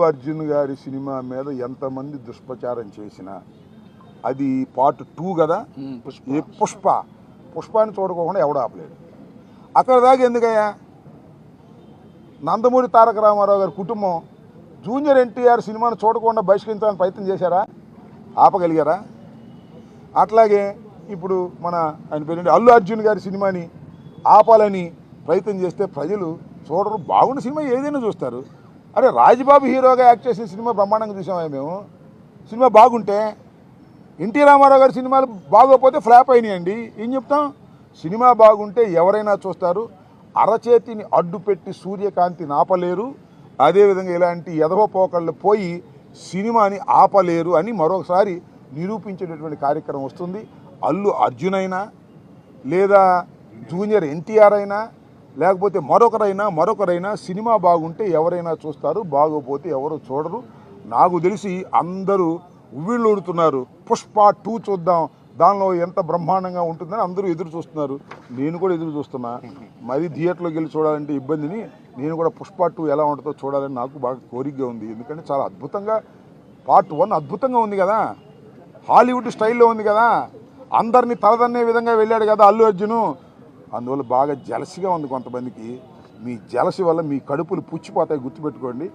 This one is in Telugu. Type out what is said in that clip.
అర్జున్ గారి సినిమా మీద ఎంతమంది దుష్ప్రచారం చేసినా అది పార్ట్ 2 కదా. ఈ పుష్పాన్ని చూడకోకుండా ఎవడు ఆపలేడు. అక్కడ దాకా ఎందుకయ్యా? నందమూరి తారక రామారావు గారి కుటుంబం జూనియర్ ఎన్టీఆర్ సినిమాను చూడకుండా బహిష్కరించాలని ప్రయత్నం చేశారా? ఆపగలిగారా? అట్లాగే ఇప్పుడు ఆయన పేరు అల్లు అర్జున్ గారి సినిమాని ఆపాలని ప్రయత్నం చేస్తే ప్రజలు చూడరు. బాగున్న సినిమా ఏదైనా చూస్తారు. అరే రాజ్బాబు హీరోగా యాక్ట్ చేసిన సినిమా బ్రహ్మాండంగా చూసామా మేము? సినిమా బాగుంటే, ఎన్టీ రామారావు గారి సినిమాలు బాగోకపోతే ఫ్లాప్ అయినాయండి. ఏం చెప్తాం? సినిమా బాగుంటే ఎవరైనా చూస్తారు. అరచేతిని అడ్డుపెట్టి సూర్యకాంతిని ఆపలేరు. అదేవిధంగా ఇలాంటి ఎదవపోకళ్ళు పోయి సినిమాని ఆపలేరు అని మరొకసారి నిరూపించేటటువంటి కార్యక్రమం వస్తుంది. అల్లు అర్జున్ అయినా లేదా జూనియర్ ఎన్టీఆర్ అయినా లేకపోతే మరొకరైనా సినిమా బాగుంటే ఎవరైనా చూస్తారు, బాగోపోతే ఎవరు చూడరు. నాకు తెలిసి అందరూ ఉవ్విళ్ళూరుతున్నారు. పుష్ప 2 చూద్దాం, దానిలో ఎంత బ్రహ్మాండంగా ఉంటుందని అందరూ ఎదురు చూస్తున్నారు. నేను కూడా ఎదురు చూస్తున్నా. మరి థియేటర్లోకి వెళ్ళి చూడాలంటే ఇబ్బందిని నేను కూడా పుష్ప 2 ఎలా ఉంటుందో చూడాలని నాకు బాగా కోరికగా ఉంది. ఎందుకంటే చాలా అద్భుతంగా పార్ట్ 1 అద్భుతంగా ఉంది కదా, హాలీవుడ్ స్టైల్లో ఉంది కదా, అందరినీ తలదన్నే విధంగా వెళ్ళాడు కదా అల్లు అర్జును. అందువల్ల బాగా జలసిగా ఉంది కొంతమందికి. మీ జలసి వల్ల మీ కడుపులు పుచ్చిపోతాయి, గుర్తుపెట్టుకోండి.